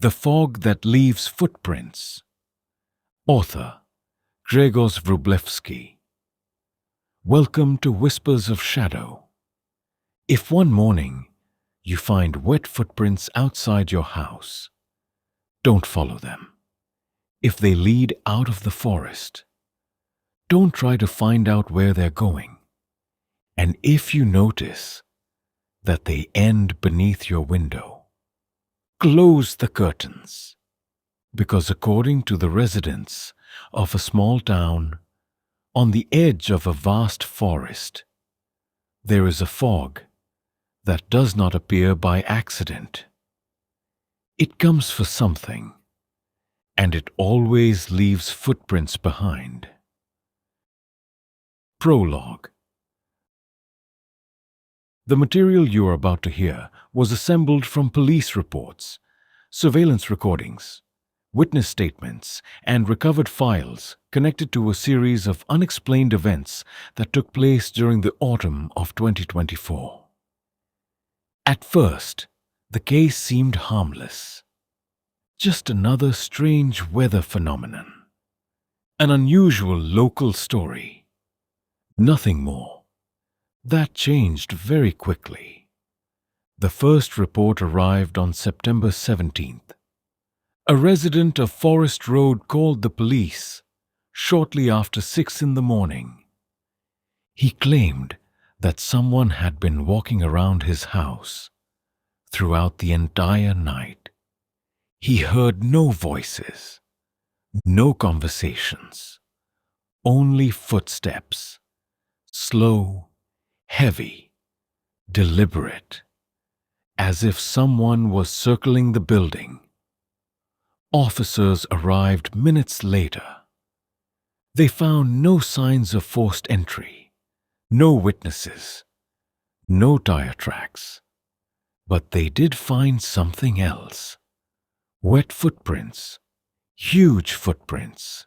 The Fog That Leaves Footprints. Author Gregory. Welcome to Whispers of Shadow. If one morning you find wet footprints outside your house, don't follow them. If they lead out of the forest, don't try to find out where they're going. And if you notice that they end beneath your window, close the curtains, because according to the residents of a small town on the edge of a vast forest, there is a fog that does not appear by accident. It comes for something, and it always leaves footprints behind. Prologue. The material you are about to hear was assembled from police reports, surveillance recordings, witness statements, and recovered files connected to a series of unexplained events that took place during the autumn of 2024. At first, the case seemed harmless. Just another strange weather phenomenon. An unusual local story. Nothing more. That changed very quickly. The first report arrived on September 17th. A resident of Forest Road called the police shortly after 6 in the morning. He claimed that someone had been walking around his house throughout the entire night. He heard no voices, no conversations, only footsteps, slow, heavy, deliberate, as if someone was circling the building. Officers arrived minutes later. They found no signs of forced entry, no witnesses, no tire tracks. But they did find something else. Wet footprints, huge footprints.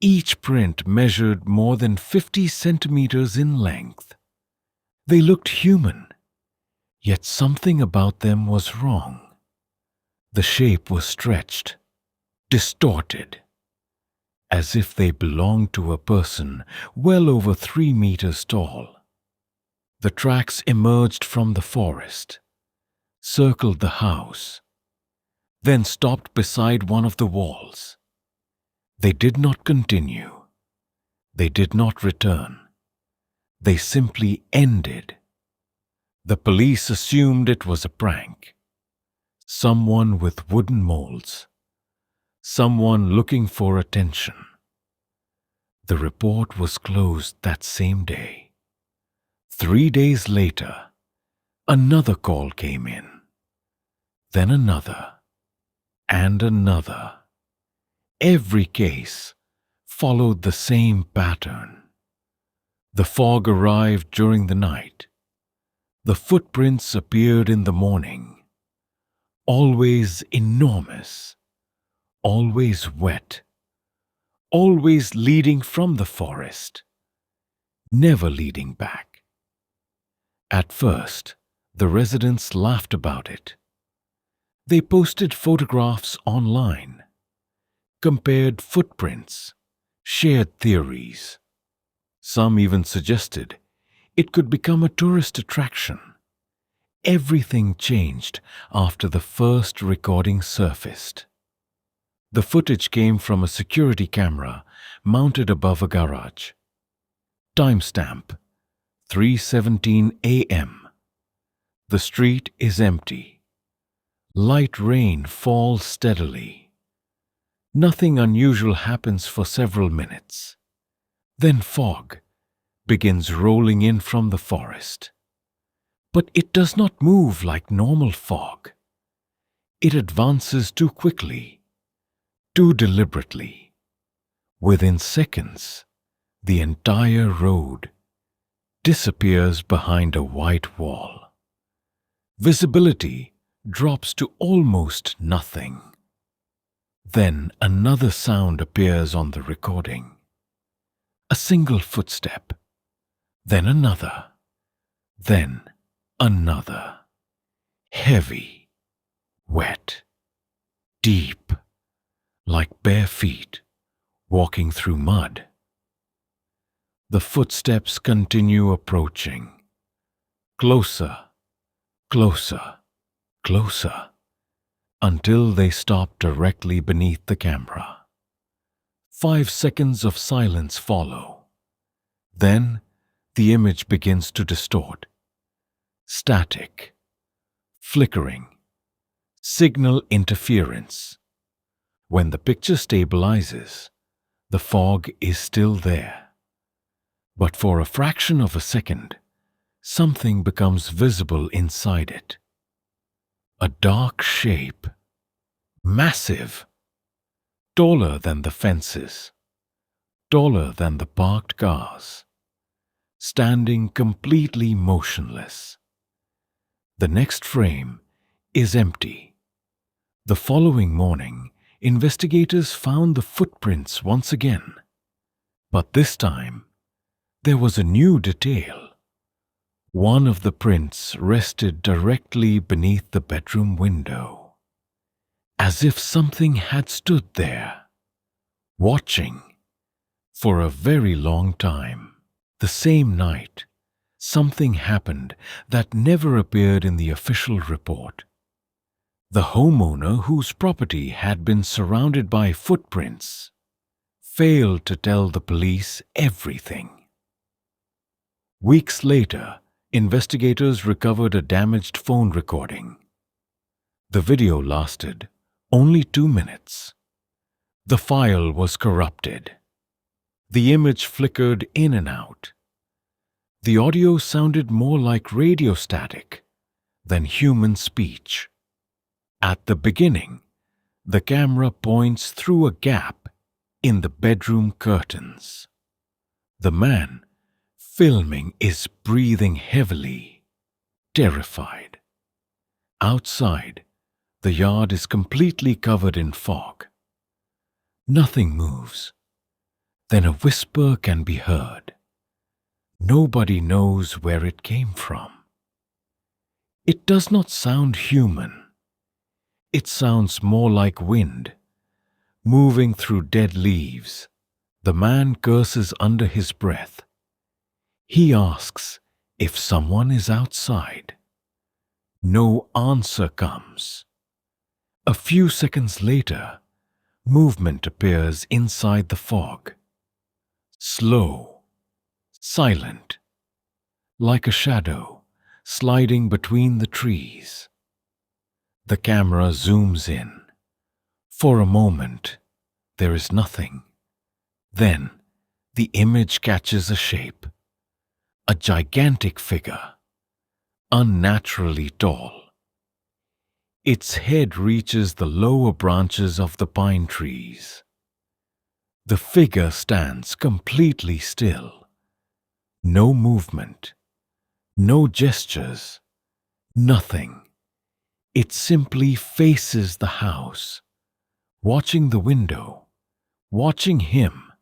Each print measured more than 50 centimeters in length. They looked human, yet something about them was wrong. The shape was stretched, distorted, as if they belonged to a person well over 3 meters tall. The tracks emerged from the forest, circled the house, then stopped beside one of the walls. They did not continue. They did not return. They simply ended. The police assumed it was a prank. Someone with wooden molds. Someone looking for attention. The report was closed that same day. 3 days later, another call came in. Then another, and another. Every case followed the same pattern. The fog arrived during the night. The footprints appeared in the morning. Always enormous, always wet, always leading from the forest, never leading back. At first, the residents laughed about it. They posted photographs online, compared footprints, shared theories. Some even suggested it could become a tourist attraction. Everything changed after the first recording surfaced. The footage came from a security camera mounted above a garage. Timestamp: 3:17 a.m. The street is empty. Light rain falls steadily. Nothing unusual happens for several minutes. Then fog begins rolling in from the forest. But it does not move like normal fog. It advances too quickly, too deliberately. Within seconds, the entire road disappears behind a white wall. Visibility drops to almost nothing. Then another sound appears on the recording. A single footstep, then another, then another. Heavy, wet, deep, like bare feet walking through mud. The footsteps continue approaching, closer, closer, closer, until they stop directly beneath the camera. 5 seconds of silence follow. Then the image begins to distort. Static, flickering, signal interference. When the picture stabilizes, the fog is still there. But for a fraction of a second, something becomes visible inside it. A dark shape, massive, taller than the fences, taller than the parked cars, standing completely motionless. The next frame is empty. The following morning, investigators found the footprints once again. But this time, there was a new detail. One of the prints rested directly beneath the bedroom window, as if something had stood there, watching, for a very long time. The same night, something happened that never appeared in the official report. The homeowner whose property had been surrounded by footprints failed to tell the police everything. Weeks later, investigators recovered a damaged phone recording. The video lasted only 2 minutes. The file was corrupted. The image flickered in and out. The audio sounded more like radio static than human speech. At the beginning, the camera points through a gap in the bedroom curtains. The man filming is breathing heavily, terrified. Outside, the yard is completely covered in fog. Nothing moves. Then a whisper can be heard. Nobody knows where it came from. It does not sound human. It sounds more like wind, moving through dead leaves. The man curses under his breath. He asks if someone is outside. No answer comes. A few seconds later, movement appears inside the fog. Slow, silent, like a shadow sliding between the trees. The camera zooms in. For a moment, there is nothing. Then, the image catches a shape. A gigantic figure, unnaturally tall. Its head reaches the lower branches of the pine trees. The figure stands completely still. No movement, no gestures, nothing. It simply faces the house, watching the window, watching him.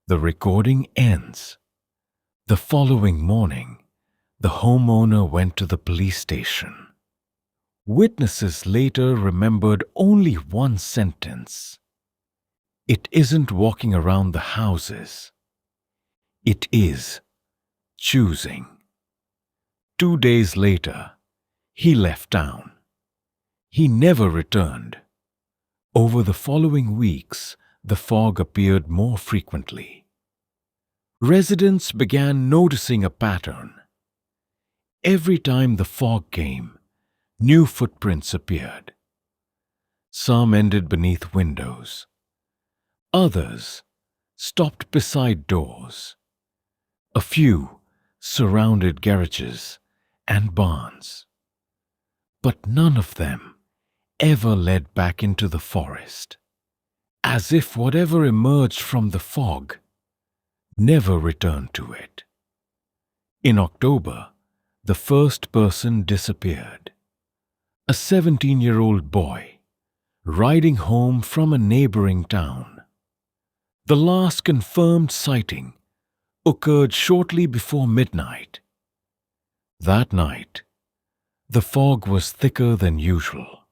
The recording ends. The following morning, the homeowner went to the police station. Witnesses later remembered only one sentence. It isn't walking around the houses. It is choosing. 2 days later, he left town. He never returned. Over the following weeks, the fog appeared more frequently. Residents began noticing a pattern. Every time the fog came, new footprints appeared. Some ended beneath windows. Others stopped beside doors. A few surrounded garages and barns. But none of them ever led back into the forest, as if whatever emerged from the fog never returned to it. In October, the first person disappeared. A 17-year-old boy riding home from a neighboring town. The last confirmed sighting occurred shortly before midnight. That night, the fog was thicker than usual.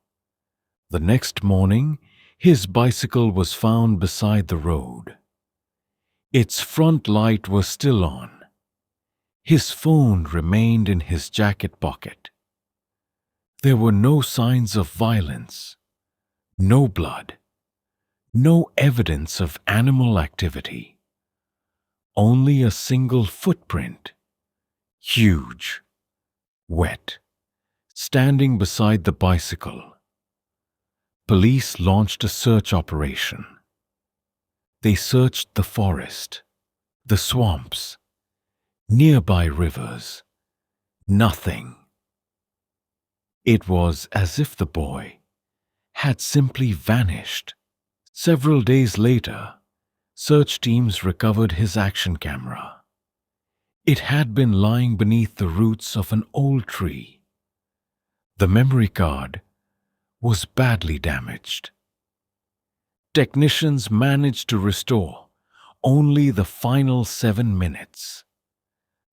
The next morning, his bicycle was found beside the road. Its front light was still on. His phone remained in his jacket pocket. There were no signs of violence, no blood, no evidence of animal activity. Only a single footprint, huge, wet, standing beside the bicycle. Police launched a search operation. They searched the forest, the swamps, nearby rivers. Nothing. It was as if the boy had simply vanished. Several days later, search teams recovered his action camera. It had been lying beneath the roots of an old tree. The memory card was badly damaged. Technicians managed to restore only the final 7 minutes.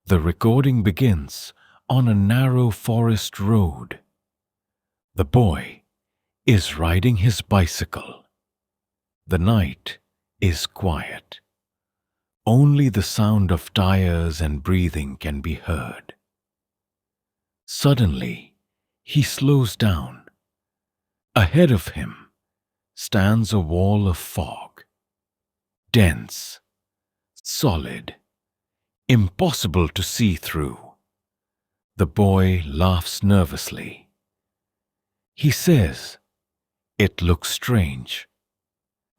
The recording begins on a narrow forest road. The boy is riding his bicycle. The night is quiet. Only the sound of tires and breathing can be heard. Suddenly, he slows down. Ahead of him stands a wall of fog. Dense, solid, impossible to see through. The boy laughs nervously. He says, "It looks strange."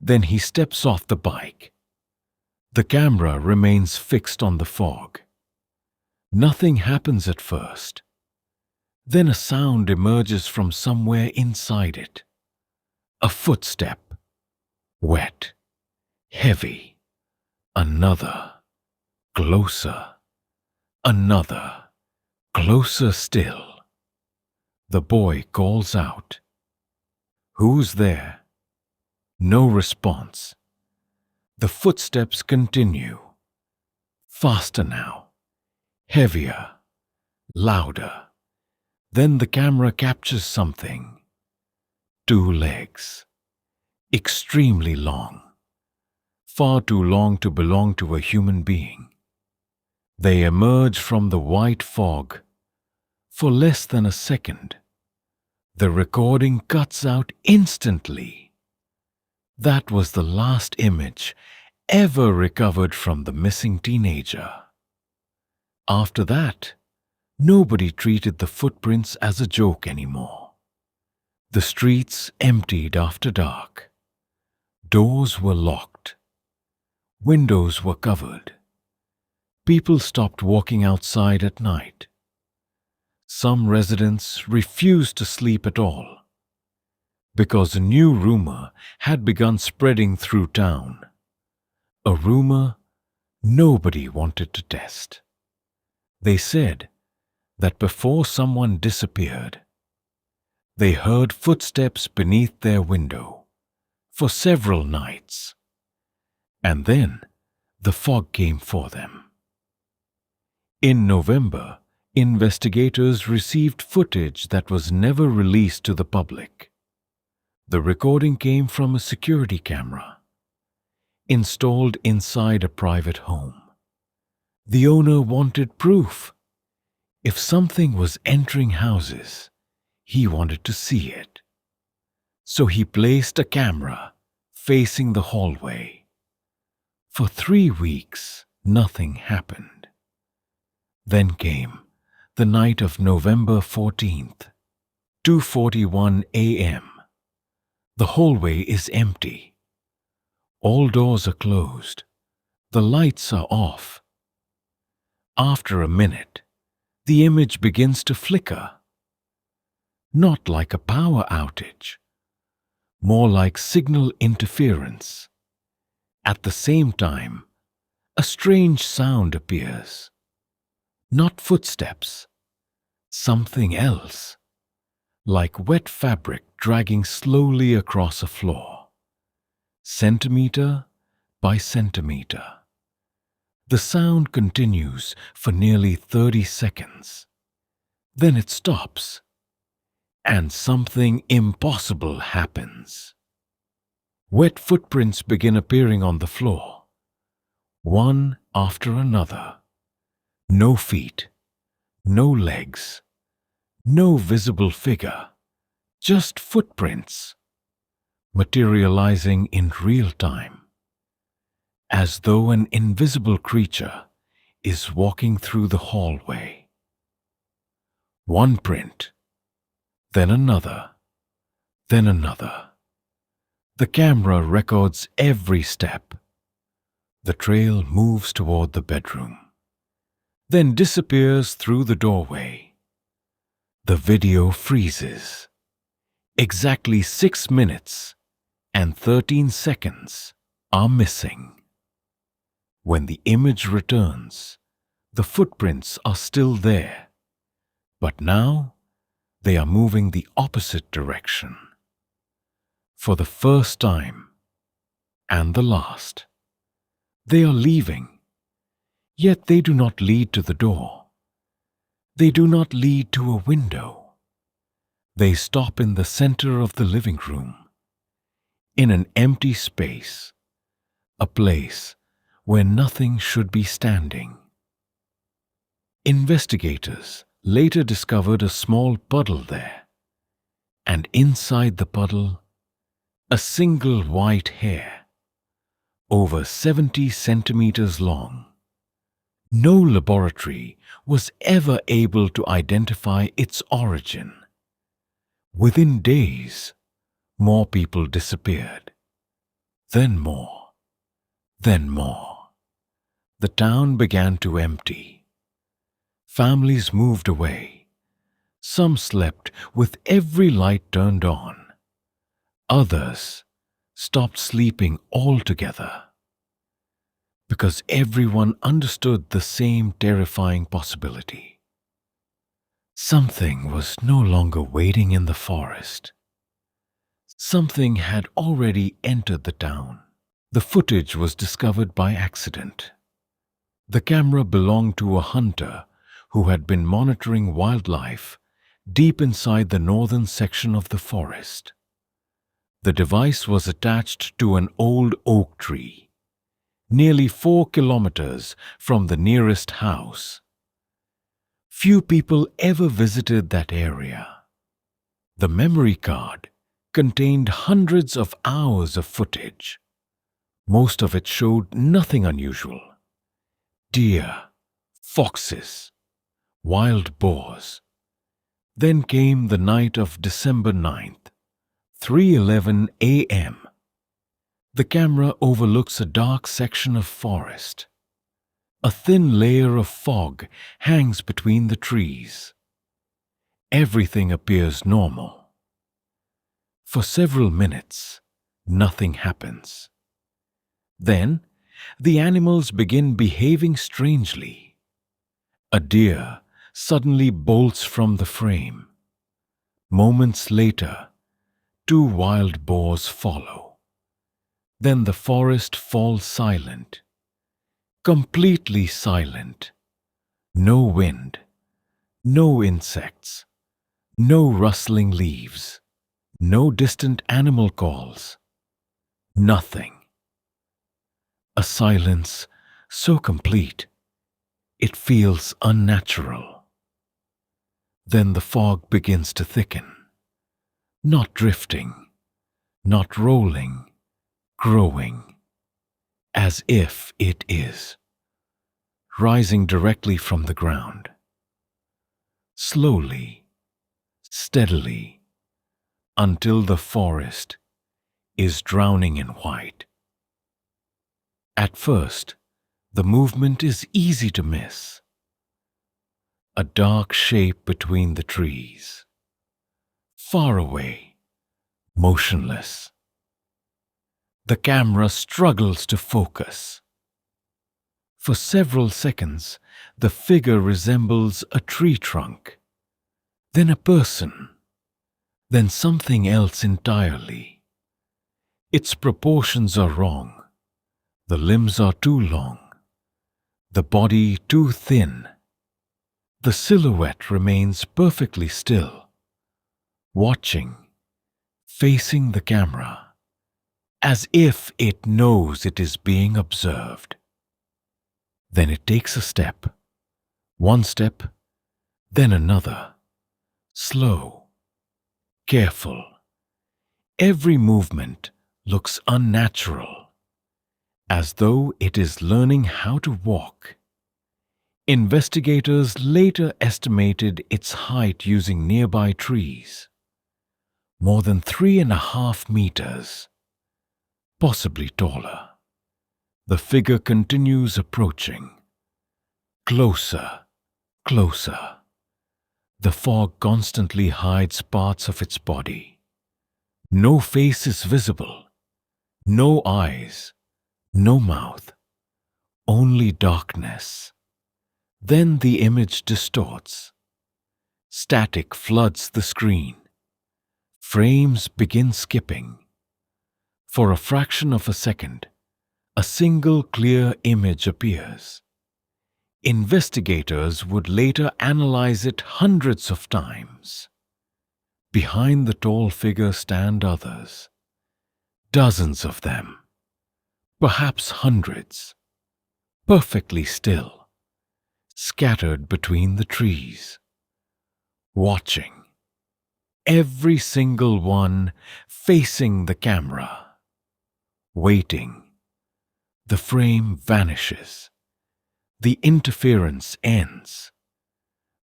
Then he steps off the bike. The camera remains fixed on the fog. Nothing happens at first. Then a sound emerges from somewhere inside it. A footstep. Wet. Heavy. Another. Closer. Another. Closer still. The boy calls out, "Who's there?" No response. The footsteps continue. Faster now. Heavier. Louder. Then the camera captures something. 2 legs. Extremely long. Far too long to belong to a human being. They emerge from the white fog. For less than a second, the recording cuts out instantly. That was the last image ever recovered from the missing teenager. After that, nobody treated the footprints as a joke anymore. The streets emptied after dark. Doors were locked. Windows were covered. People stopped walking outside at night. Some residents refused to sleep at all, because a new rumor had begun spreading through town. A rumor nobody wanted to test. They said that before someone disappeared, they heard footsteps beneath their window for several nights. And then the fog came for them. In November, investigators received footage that was never released to the public. The recording came from a security camera installed inside a private home. The owner wanted proof. If something was entering houses, he wanted to see it. So he placed a camera facing the hallway. For 3 weeks, nothing happened. Then came the night of November 14th, 2:41 a.m. The hallway is empty. All doors are closed. The lights are off. After a minute, the image begins to flicker. Not like a power outage, more like signal interference. At the same time, a strange sound appears. Not footsteps, something else, like wet fabric dragging slowly across a floor, centimeter by centimeter. The sound continues for nearly 30 seconds. Then it stops. And something impossible happens. Wet footprints begin appearing on the floor, one after another. No feet, no legs, no visible figure, just footprints, materializing in real time, as though an invisible creature is walking through the hallway. One print, then another, then another. The camera records every step. The trail moves toward the bedroom, then disappears through the doorway. The video freezes. Exactly 6 minutes and 13 seconds are missing. When the image returns, the footprints are still there, but now they are moving the opposite direction. For the first time, and the last, they are leaving, yet they do not lead to the door. They do not lead to a window. They stop in the center of the living room, in an empty space, a place where nothing should be standing. Investigators later discovered a small puddle there, and inside the puddle, a single white hair, over 70 centimeters long. No laboratory was ever able to identify its origin. Within days, more people disappeared. Then more. Then more. The town began to empty. Families moved away. Some slept with every light turned on. Others stopped sleeping altogether, because everyone understood the same terrifying possibility. Something was no longer waiting in the forest. Something had already entered the town. The footage was discovered by accident. The camera belonged to a hunter who had been monitoring wildlife deep inside the northern section of the forest. The device was attached to an old oak tree, nearly 4 kilometers from the nearest house. Few people ever visited that area. The memory card contained hundreds of hours of footage. Most of it showed nothing unusual. Deer, foxes, wild boars. Then came the night of December 9th, 3:11 a.m. The camera overlooks a dark section of forest. A thin layer of fog hangs between the trees. Everything appears normal. For several minutes, nothing happens. Then, the animals begin behaving strangely. A deer suddenly bolts from the frame. Moments later, 2 wild boars follow. Then the forest falls silent, completely silent. No wind, no insects, no rustling leaves, no distant animal calls. Nothing. A silence so complete, it feels unnatural. Then the fog begins to thicken. Not drifting, not rolling, growing, as if it is, rising directly from the ground. Slowly, steadily, until the forest is drowning in white. At first, the movement is easy to miss. A dark shape between the trees. Far away, motionless. The camera struggles to focus. For several seconds, the figure resembles a tree trunk, then a person, then something else entirely. Its proportions are wrong. The limbs are too long, the body too thin. The silhouette remains perfectly still. watching, facing the camera, as if it knows it is being observed. Then it takes a step, one step, then another, slow, careful. Every movement looks unnatural, as though it is learning how to walk. Investigators later estimated its height using nearby trees. More than 3.5 meters, possibly taller. The figure continues approaching. Closer, closer. The fog constantly hides parts of its body. No face is visible. No eyes. No mouth. Only darkness. Then the image distorts. Static floods the screen. Frames begin skipping. For a fraction of a second, a single clear image appears. Investigators would later analyze it hundreds of times. Behind the tall figure stand others. Dozens of them. Perhaps hundreds. Perfectly still. Scattered between the trees. Watching. Every single one facing the camera. Waiting. The frame vanishes. The interference ends.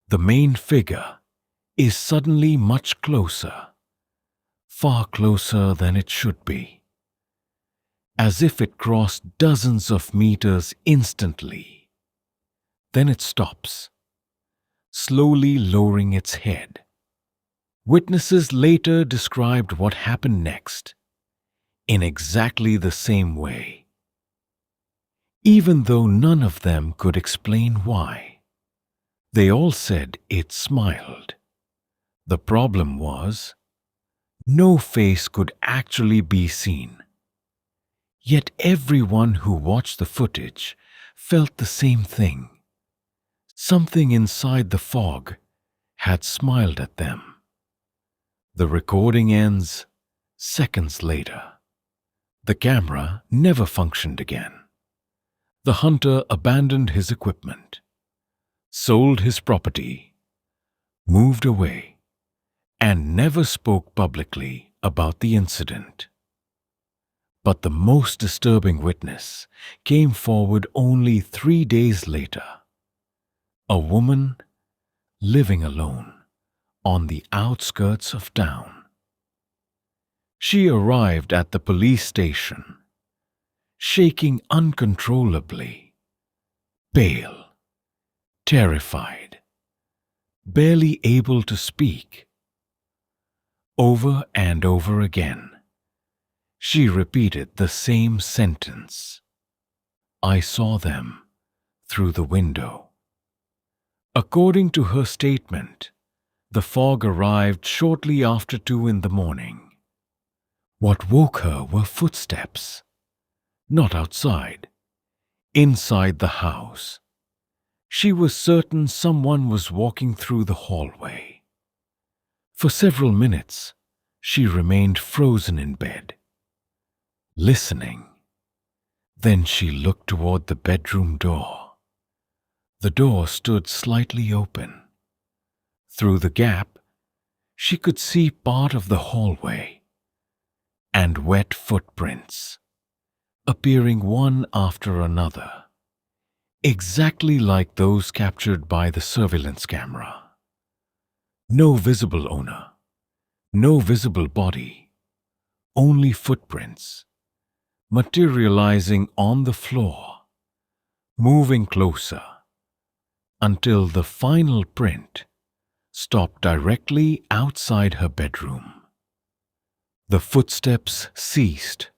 The main figure is suddenly much closer, far closer than it should be, as if it crossed dozens of meters instantly. Then it stops, slowly lowering its head. Witnesses later described what happened next, in exactly the same way, even though none of them could explain why. They all said it smiled. The problem was, no face could actually be seen. Yet everyone who watched the footage felt the same thing. Something inside the fog had smiled at them. The recording ends seconds later. The camera never functioned again. The hunter abandoned his equipment, sold his property, moved away, and never spoke publicly about the incident. But the most disturbing witness came forward only 3 days later. A woman living alone on the outskirts of town. She arrived at the police station, shaking uncontrollably, pale, terrified, barely able to speak. Over and over again, she repeated the same sentence. I saw them through the window. According to her statement, the fog arrived shortly after 2 in the morning. What woke her were footsteps. Not outside, inside the house. She was certain someone was walking through the hallway. For several minutes, she remained frozen in bed, listening. Then she looked toward the bedroom door. The door stood slightly open. Through the gap, she could see part of the hallway and wet footprints, appearing one after another, exactly like those captured by the surveillance camera. No visible owner, no visible body, only footprints, materializing on the floor, moving closer, until the final print stopped directly outside her bedroom. The footsteps ceased.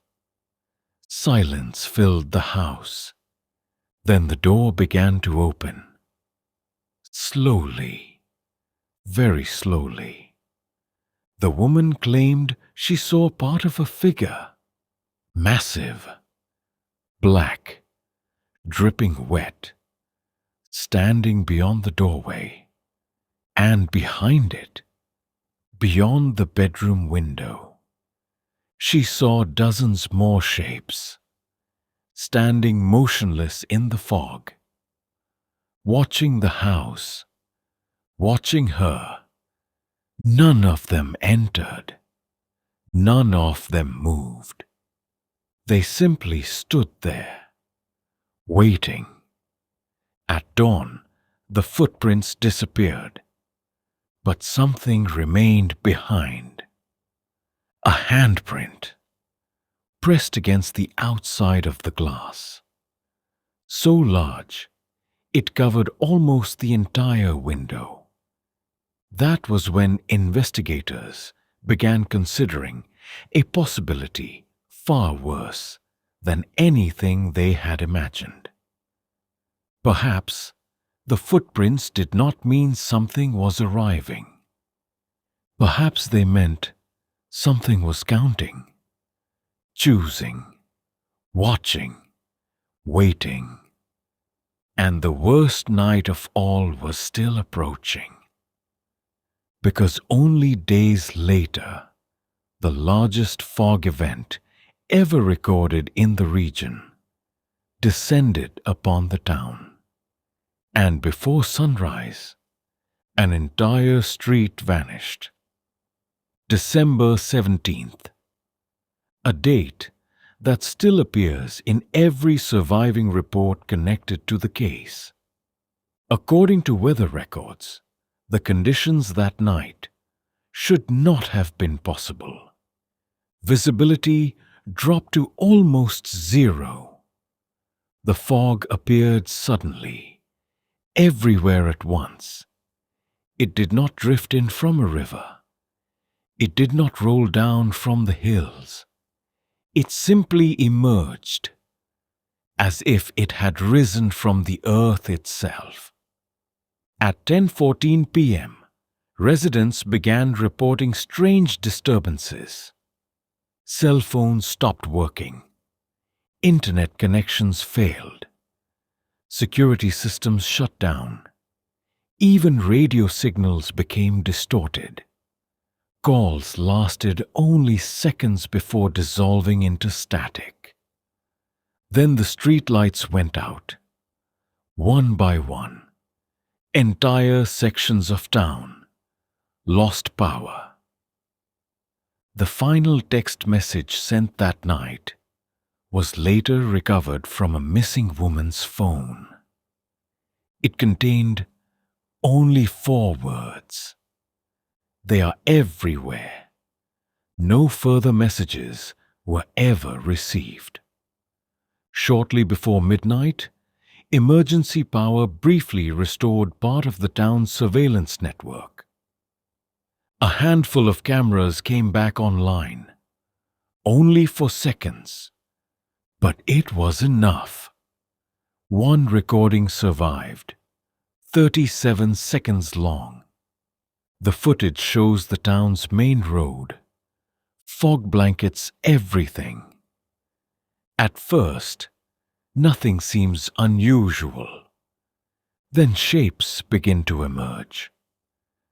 Silence filled the house. Then the door began to open. Slowly, very slowly. The woman claimed she saw part of a figure. Massive, black, dripping wet, standing beyond the doorway. And behind it, beyond the bedroom window. She saw dozens more shapes, standing motionless in the fog, watching the house, watching her. None of them entered. None of them moved. They simply stood there, waiting. At dawn, the footprints disappeared, but something remained behind. A handprint, pressed against the outside of the glass. So large, it covered almost the entire window. That was when investigators began considering a possibility far worse than anything they had imagined. Perhaps the footprints did not mean something was arriving. Perhaps they meant something was counting, choosing, watching, waiting. And the worst night of all was still approaching. Because only days later, the largest fog event ever recorded in the region descended upon the town. And before sunrise, an entire street vanished. December 17th, a date that still appears in every surviving report connected to the case. According to weather records, the conditions that night should not have been possible. Visibility dropped to almost zero. The fog appeared suddenly, everywhere at once. It did not drift in from a river. It did not roll down from the hills. It simply emerged, as if it had risen from the earth itself. At 10:14 p.m., residents began reporting strange disturbances. Cell phones stopped working. Internet connections failed. Security systems shut down. Even radio signals became distorted. Calls lasted only seconds before dissolving into static. Then the streetlights went out. One by one, entire sections of town lost power. The final text message sent that night was later recovered from a missing woman's phone. It contained only 4 words. They are everywhere. No further messages were ever received. Shortly before midnight, emergency power briefly restored part of the town's surveillance network. A handful of cameras came back online, only for seconds, but it was enough. One recording survived, 37 seconds long. The footage shows the town's main road, fog blankets everything. At first, nothing seems unusual. Then shapes begin to emerge,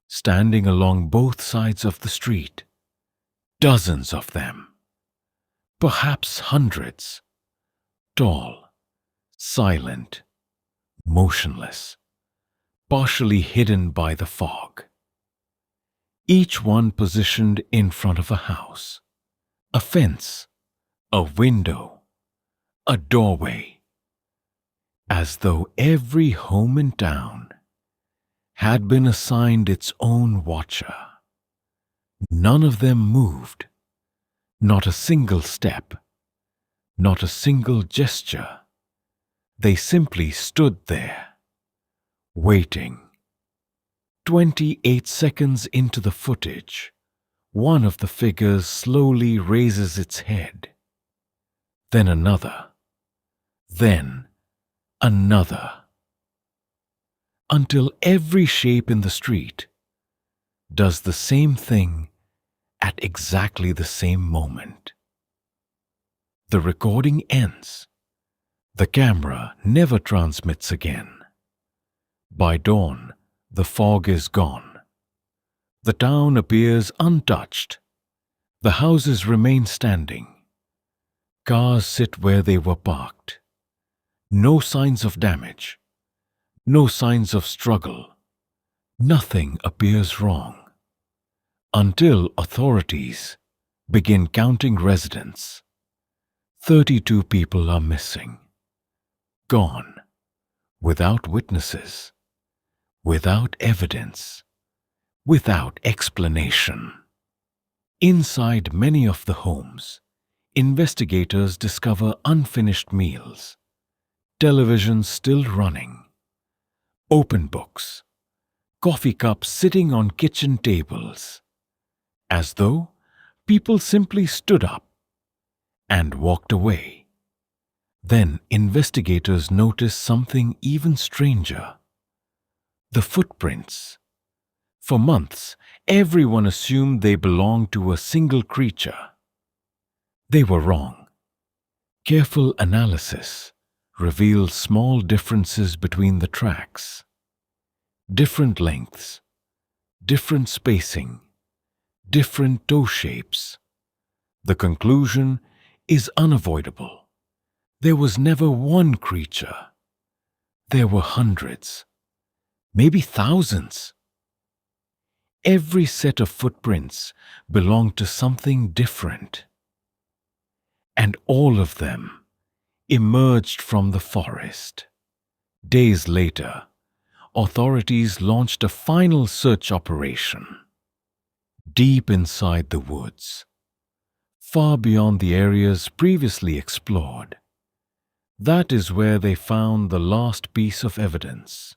standing along both sides of the street. Dozens of them, perhaps hundreds, tall, silent, motionless, partially hidden by the fog. Each one positioned in front of a house, a fence, a window, a doorway, as though every home in town had been assigned its own watcher. None of them moved, not a single step, not a single gesture. They simply stood there, waiting. 28 seconds into the footage, one of the figures slowly raises its head. Then another. Then another. Until every shape in the street does the same thing at exactly the same moment. The recording ends. The camera never transmits again. By dawn, the fog is gone. The town appears untouched. The houses remain standing. Cars sit where they were parked. No signs of damage. No signs of struggle. Nothing appears wrong. Until authorities begin counting residents. 32 people are missing. Gone. Without witnesses. Without evidence. Without explanation. Inside many of the homes, investigators discover unfinished meals, television still running, open books, coffee cups sitting on kitchen tables, as though people simply stood up and walked away. Then investigators notice something even stranger. The footprints. For months, everyone assumed they belonged to a single creature. They were wrong. Careful analysis revealed small differences between the tracks. Different lengths, different spacing, different toe shapes. The conclusion is unavoidable. There was never one creature. There were hundreds, maybe thousands. Every set of footprints belonged to something different. And all of them emerged from the forest. Days later, authorities launched a final search operation. Deep inside the woods, far beyond the areas previously explored. That is where they found the last piece of evidence.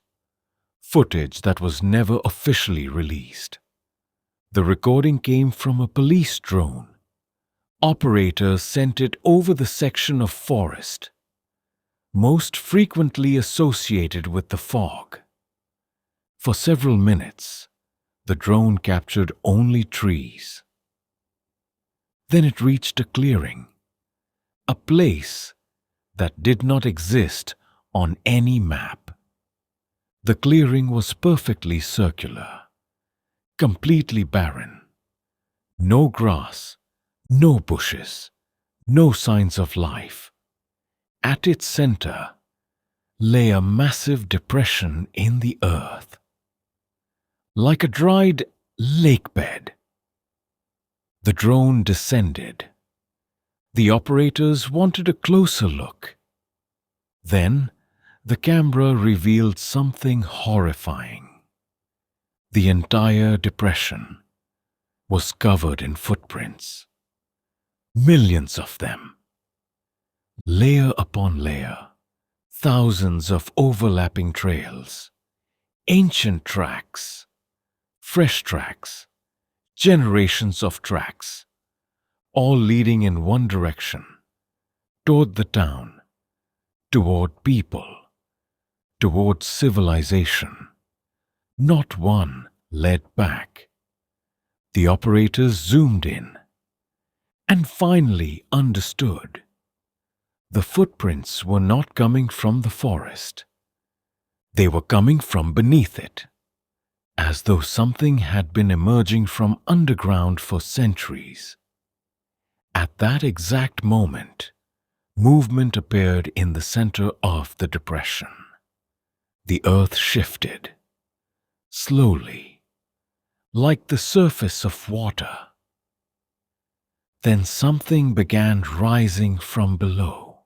Footage that was never officially released. The recording came from a police drone. Operators sent it over the section of forest, most frequently associated with the fog. For several minutes, the drone captured only trees. Then it reached a clearing, a place that did not exist on any map. The clearing was perfectly circular, completely barren. No grass, no bushes, no signs of life. At its center lay a massive depression in the earth, like a dried lake bed. The drone descended. The operators wanted a closer look. Then, the camera revealed something horrifying. The entire depression was covered in footprints. Millions of them. Layer upon layer. Thousands of overlapping trails. Ancient tracks. Fresh tracks. Generations of tracks. All leading in one direction. Toward the town. Toward people. Toward civilization. Not one led back. The operators zoomed in and finally understood. The footprints were not coming from the forest. They were coming from beneath it, as though something had been emerging from underground for centuries. At that exact moment, movement appeared in the center of the depression. The earth shifted, slowly, like the surface of water. Then something began rising from below,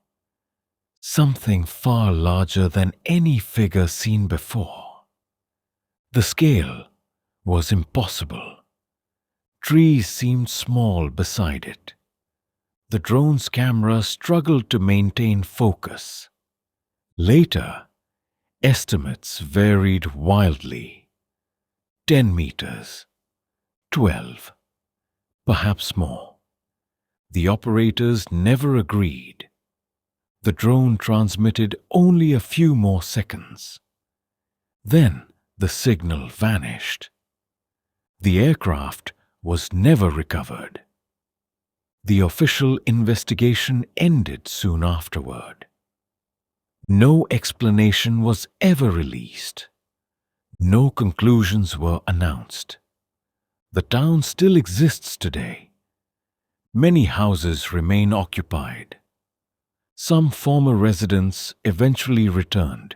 something far larger than any figure seen before. The scale was impossible. Trees seemed small beside it. The drone's camera struggled to maintain focus. Later, estimates varied wildly. 10 meters, 12, perhaps more. The operators never agreed. The drone transmitted only a few more seconds. Then the signal vanished. The aircraft was never recovered. The official investigation ended soon afterward. No explanation was ever released. No conclusions were announced. The town still exists today. Many houses remain occupied. Some former residents eventually returned.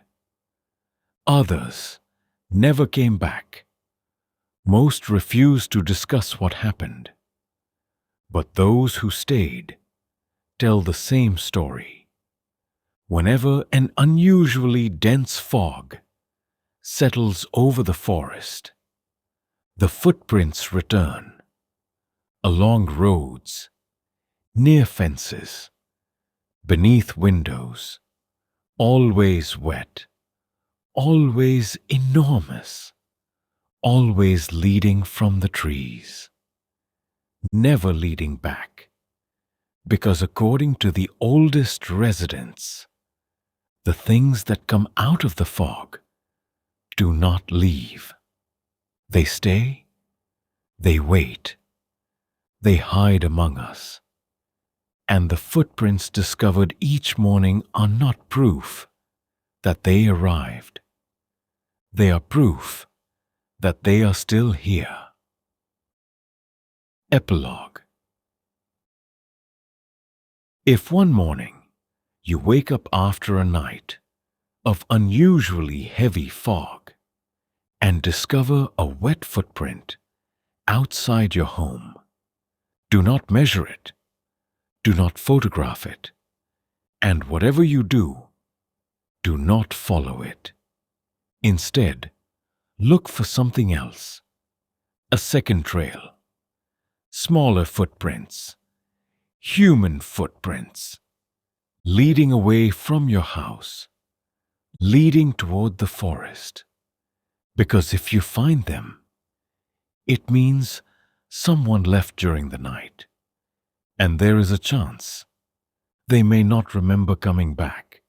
Others never came back. Most refused to discuss what happened. But those who stayed tell the same story. Whenever an unusually dense fog settles over the forest, the footprints return along roads, near fences, beneath windows, always wet, always enormous, always leading from the trees, never leading back, because according to the oldest residents, the things that come out of the fog do not leave. They stay, they wait, they hide among us. And the footprints discovered each morning are not proof that they arrived. They are proof that they are still here. Epilogue. If one morning you wake up after a night of unusually heavy fog and discover a wet footprint outside your home, do not measure it. Do not photograph it, and whatever you do, do not follow it. Instead, look for something else, a second trail, smaller footprints, human footprints, leading away from your house, leading toward the forest. Because if you find them, it means someone left during the night. And there is a chance they may not remember coming back.